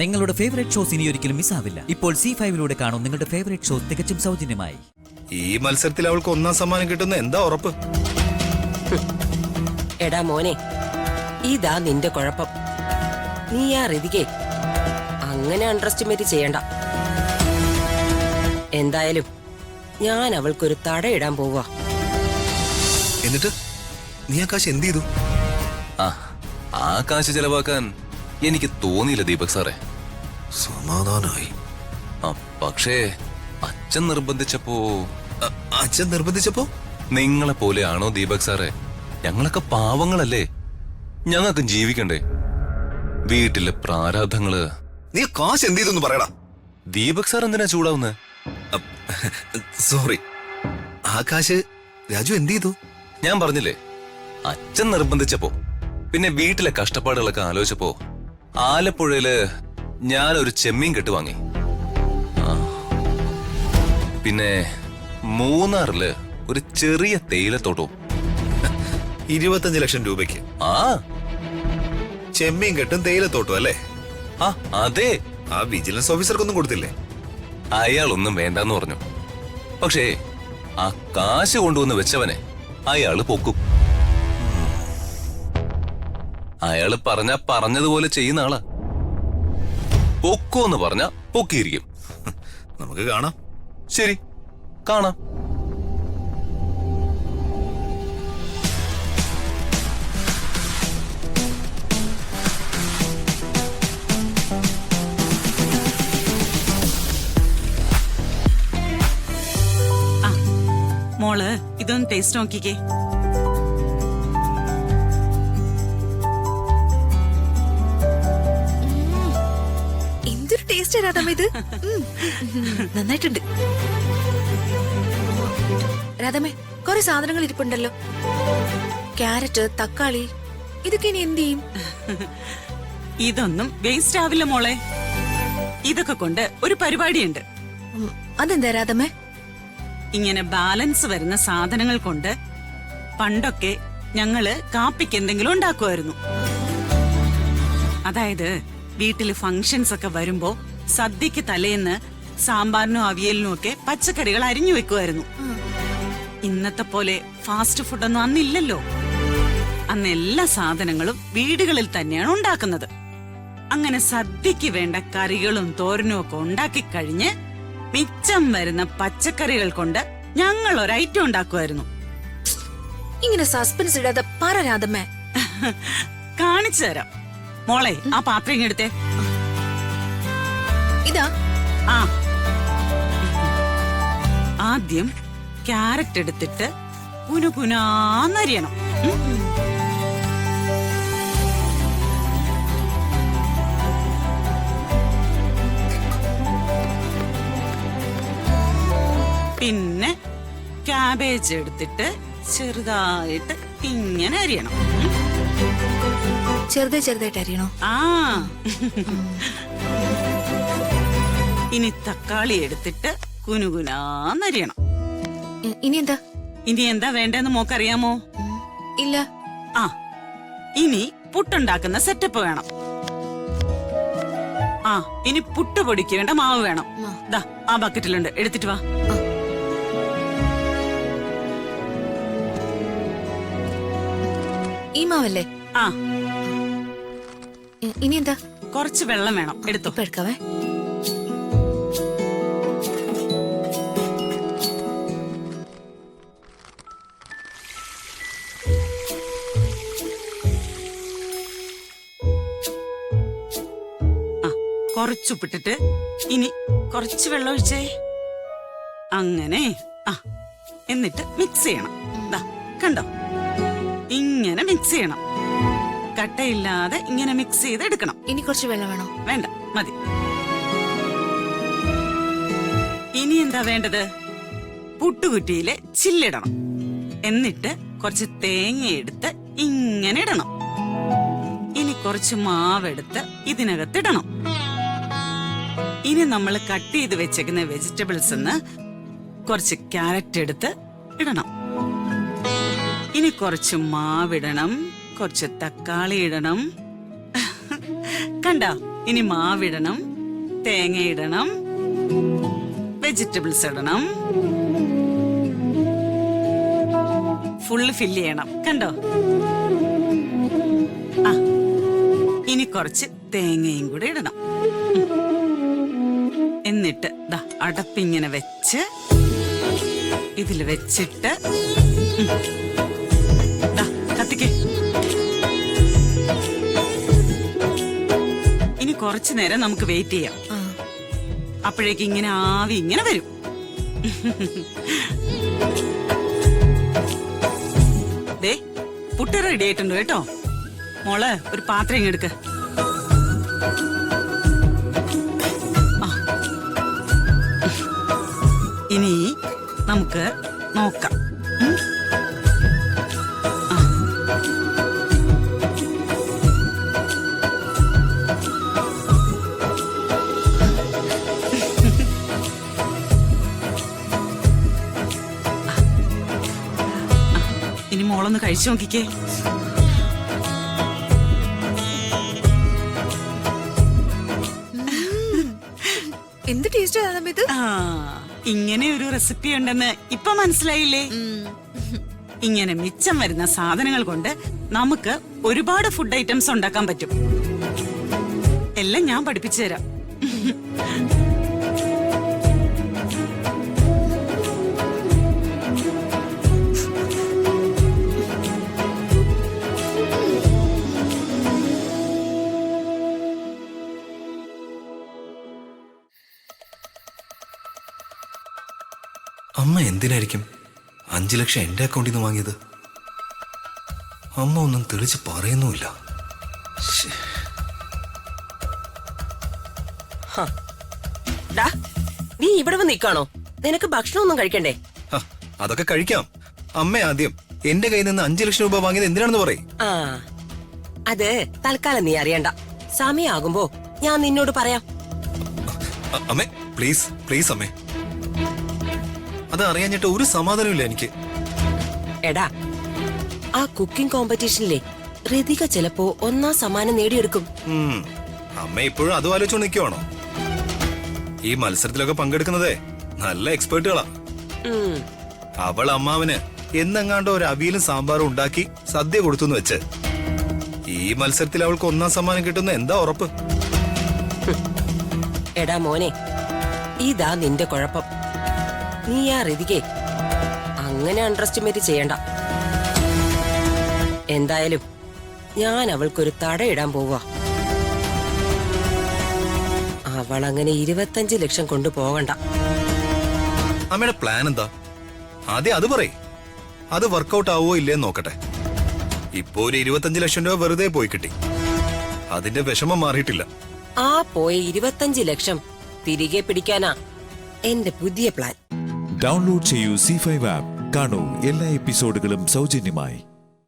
നിങ്ങളുടെ favourite shows ഇനി ഒരിക്കലും മിസ്സാവില്ല. ഇപ്പോൾ C5 കാണും നിങ്ങളുടെ ഫേവറേറ്റ് ഷോസ് തികച്ചും സൗജന്യമായി. ഈ മത്സരത്തിൽ അവൾക്ക് ഒന്നാം സമ്മാനം കിട്ടുന്ന എന്താ ഉറപ്പ്? എടാ മോനെ, ഇതാ നിന്റെ കുഴപ്പം. നീ ആ ഋതികെ അങ്ങനെ അണ്ടർഎസ്റ്റിമേറ്റ് ചെയ്യണ്ട. എന്തായാലും ഞാൻ അവൾക്കൊരു തടയിടാൻ പോവാ. എന്നിട്ട് നീ ആ കാശ് എന്ത് ചെയ്തു? ആ കാശ് ചെലവാക്കാൻ എനിക്ക് തോന്നിയില്ല ദീപക് സാറേ. സമാധാനായി. പക്ഷേ അച്ഛൻ നിർബന്ധിച്ചപ്പോ അച്ഛൻ നിർബന്ധിച്ചപ്പോ നിങ്ങളെ പോലെയാണോ ദീപക് സാറേ? ഞങ്ങളൊക്കെ പാവങ്ങളല്ലേ, ഞങ്ങൾക്ക് ജീവിക്കണ്ടേ? വീട്ടിലെ പ്രാരാബ്ധങ്ങള്. നീ കാശ് എന്ത് ചെയ്തു പറയടാ. ദീപക് സാർ എന്തിനാ ചൂടാവുന്നത്? സോറി, ആ കാശ് രാജു എന്ത് ചെയ്തു? ഞാൻ പറഞ്ഞില്ലേ, അച്ഛൻ നിർബന്ധിച്ചപ്പോ, പിന്നെ വീട്ടിലെ കഷ്ടപ്പാടുകളൊക്കെ ആലോചിച്ചപ്പോ ആലപ്പുഴയില് ഞാനൊരു ചെമ്മീൻ കെട്ട് വാങ്ങി. പിന്നെ മൂന്നാറില് ഒരു ചെറിയ തേയിലത്തോട്ടവും. 25 ലക്ഷം രൂപയ്ക്ക് ചെമ്മീൻ കെട്ടും തേയിലത്തോട്ടും അല്ലേ? അതെ. ആ വിജിലൻസ് ഓഫീസർക്കൊന്നും കൊടുത്തില്ലേ? അയാളൊന്നും വേണ്ടെന്ന് പറഞ്ഞു. പക്ഷേ ആ കാശ് കൊണ്ടുവന്ന് വെച്ചവനെ അയാള് പൊക്കും. അയാള് പറഞ്ഞതുപോലെ ചെയ്യുന്ന ആളാ. പൊക്കോന്ന് പറഞ്ഞ പൊക്കിയിരിക്കും. നമുക്ക് കാണാം. ശരി, കാണാം. മോള് ഇതൊന്ന് ടേസ്റ്റ് നോക്കിക്കേ. എന്തൊരു ടേസ്റ്റ് രാധമ്മ ഇത്. നന്നായിട്ടുണ്ട് രാധമ്മേ. കുറെ സാധനങ്ങൾ ഇരിപ്പുണ്ടല്ലോ. ക്യാരറ്റ്, തക്കാളി, ഇതൊക്കെ ഇനി എന്ത് ചെയ്യും? ഇതൊന്നും വേസ്റ്റ് ആവില്ല മോളെ. ഇതൊക്കെ കൊണ്ട് ഒരു പരിപാടിയുണ്ട്. അതെന്താ രാധമ്മേ? ഇങ്ങനെ ബാലൻസ് വരുന്ന സാധനങ്ങൾ കൊണ്ട് പണ്ടൊക്കെ ഞങ്ങള് കാപ്പിക്ക് എന്തെങ്കിലും ഉണ്ടാക്കുമായിരുന്നു. അതായത് വീട്ടില് ഫംഗ്ഷൻസ് ഒക്കെ വരുമ്പോ സദ്യക്ക് തലേന്ന് സാമ്പാറിനും അവിയലിനും ഒക്കെ പച്ചക്കറികൾ അരിഞ്ഞു വെക്കുമായിരുന്നു. ഇന്നത്തെ പോലെ ഫാസ്റ്റ് ഫുഡൊന്നും അന്നില്ലല്ലോ. അന്ന് എല്ലാ സാധനങ്ങളും വീടുകളിൽ തന്നെയാണ് ഉണ്ടാക്കുന്നത്. അങ്ങനെ സദ്യക്ക് വേണ്ട കറികളും തോരനും ഒക്കെ ഉണ്ടാക്കി കഴിഞ്ഞ് മിച്ചം വരുന്ന പച്ചക്കറികൾ കൊണ്ട് ഞങ്ങൾ ഒരു ഐറ്റം ഉണ്ടാക്കുമായിരുന്നു. ഇങ്ങനെ സസ്പെൻസ് ഇടാതെ പറ രാധമ്മേ. കാണിച്ചു തരാം മോളെ. ആ പാത്രം ഇങ്ങെടുത്തേ. ഇതാ. ആദ്യം ക്യാരറ്റ് എടുത്തിട്ട് കുനുകുനാന്നരിയണം. പിന്നെ ക്യാബേജ് എടുത്തിട്ട് ചെറുതായിട്ട് ഇങ്ങനെ അരിയണം. ചെറുതായിട്ട് അരിയണോ? ഇനി തക്കാളി എടുത്തിട്ട് കുനുകുനാന്നരിയണം. ഇനി എന്താ വേണ്ടെന്ന് മോക്കറിയാമോ? ഇല്ല. ഇനി പുട്ടുണ്ടാക്കുന്ന സെറ്റപ്പ് വേണം. ഇനി പുട്ടുപൊടിക്ക് വേണ്ട മാവ് വേണം. ദാ ആ ബക്കറ്റിലുണ്ട്, എടുത്തിട്ട് വാ. ഈ മാവല്ലേ? ഇനി എന്താ? കുറച്ച് വെള്ളം വേണം, എടുത്തോ. എടുക്കാവേ. കുറച്ചുപ്പിട്ടിട്ട് ഇനി കുറച്ച് വെള്ളം ഒഴിച്ചേ. അങ്ങനെ. എന്നിട്ട് മിക്സ് ചെയ്യണം. ദാ കണ്ടോ, ഇങ്ങനെ മിക്സ് ചെയ്യണം. കട്ടയില്ലാതെ ഇങ്ങനെ മിക്സ് ചെയ്ത് എടുക്കണം. ഇനി കുറച്ച് വെള്ളം വേണോ? വേണ്ട, മതി. ഇനി എന്താ വേണ്ടത്? പുട്ടുകുറ്റിയിലെ ചില്ലിടണം. എന്നിട്ട് കുറച്ച് തേങ്ങ എടുത്ത് ഇങ്ങനെ ഇടണം. ഇനി കുറച്ച് മാവെടുത്ത് ഇതിനകത്തിടണം. ഇനി നമ്മൾ കട്ട് ചെയ്ത് വെച്ചേക്കുന്ന വെജിറ്റബിൾസ് കുറച്ച് ക്യാരറ്റ് എടുത്ത് ഇടണം. ഇനി കുറച്ച് മാവിടണം, കുറച്ച് തക്കാളി ഇടണം. കണ്ടോ, ഇനി മാവിടണം, തേങ്ങ ഇടണം, വെജിറ്റബിൾസ് ഇടണം, ഫുള്ള് ഫില്ല് ചെയ്യണം. കണ്ടോ? ആ ഇനി കുറച്ച് തേങ്ങയും കൂടെ ഇടണം. എന്നിട്ട് ദാ അടപ്പിങ്ങനെ വെച്ച് ഇതില് വെച്ചിട്ട് ദാ കത്തിക്കേ. ഇനി കുറച്ചു നേരം നമുക്ക് വെയിറ്റ് ചെയ്യാം. അപ്പോഴേക്ക് ഇങ്ങനെ ആവി ഇങ്ങനെ വരും. ദേ പുട്ട് റെഡി ആയിട്ടുണ്ട് കേട്ടോ. മോള് ഒരു പാത്രം ഇങ്ങെടുക്ക്. ഇനി നമുക്ക് നോക്കാം. ഇനി മോളൊന്ന് കഴിച്ചു നോക്കിക്കേ. എന്ത് ടേസ്റ്റ് ഇത്? ഇങ്ങനെ ഒരു റെസിപ്പി ഉണ്ടെന്ന് ഇപ്പൊ മനസ്സിലായില്ലേ? ഇങ്ങനെ മിച്ചം വരുന്ന സാധനങ്ങൾ കൊണ്ട് നമുക്ക് ഒരുപാട് ഫുഡ് ഐറ്റംസ് ഉണ്ടാക്കാൻ പറ്റും. എല്ലാം ഞാൻ പഠിപ്പിച്ചു തരാം. അമ്മ എന്തിനായിരിക്കും 5 ലക്ഷം എന്റെ അക്കൗണ്ടിൽ നിന്ന് വാങ്ങിയത്? അമ്മ ഒന്നും തെളിച്ച് പറയുന്നുമില്ല. നീ ഇവിടെ വന്ന് നിൽക്കാണോ? നിനക്ക് ഭക്ഷണമൊന്നും കഴിക്കണ്ടേ? അതൊക്കെ കഴിക്കാം. അമ്മ ആദ്യം എന്റെ കയ്യിൽ നിന്ന് 5 ലക്ഷം രൂപ വാങ്ങിയത് എന്തിനാണെന്ന് പറയും. ആ അത് തൽക്കാലം നീ അറിയണ്ട. സമയാകുമ്പോ ഞാൻ നിന്നോട് പറയാം. അമ്മേ പ്ലീസ് പ്ലീസ് അമ്മേ, അത് അറിയാഞ്ഞിട്ട് ഒരു സമാധാനമില്ല എനിക്ക്. എടാ ആ കുക്കിംഗ് കോമ്പറ്റീഷനിലെ ഋതിക ചിലപ്പോ 1ാം സമ്മാനം നേടിയെടുക്കും. അമ്മ ഇപ്പോഴും അതും ആലോചിച്ചോണ്ട് നിൽക്കുവാണോ? ഈ മത്സരത്തിലൊക്കെ പങ്കെടുക്കുന്നതേ നല്ല എക്സ്പേർട്ടുകളാ. അവൾ അമ്മാവന് എന്നെങ്ങാണ്ടോ ഒരു അവിയലും സാമ്പാറും ഉണ്ടാക്കി സദ്യ കൊടുത്തുന്ന് വെച്ച് ഈ മത്സരത്തിൽ അവൾക്ക് 1ാം സമ്മാനം കിട്ടുന്ന എന്താ ഉറപ്പ്? എടാ മോനെ, ഇതാ നിന്റെ കുഴപ്പം. നീ ആ ഋതികെ അങ്ങനെ അണ്ടർഎസ്റ്റിമേറ്റ് ചെയ്യണ്ട. എന്തായാലും ഞാൻ അവൾക്കൊരു തടയിടാൻ പോവാ. അവൾ അങ്ങനെ 25 ലക്ഷം കൊണ്ടുപോകണ്ട. അമ്മയുടെ പ്ലാൻ എന്താ? ആദ്യം അത് പറയ്. അത് വർക്കൗട്ട് ആവോ ഇല്ലേന്ന് നോക്കട്ടെ. ഇപ്പോ ഒരു 25 ലക്ഷം രൂപ വെറുതെ പോയി കിട്ടി. അതിന്റെ വിഷമം മാറിയിട്ടില്ല. ആ പോയ 25 ലക്ഷം തിരികെ പിടിക്കാനാ എന്റെ പുതിയ പ്ലാൻ. ഡൗൺലോഡ് ചെയ്യൂ C5 ആപ്പ്. കാണൂ എല്ലാ എപ്പിസോഡുകളും സൗജന്യമായി.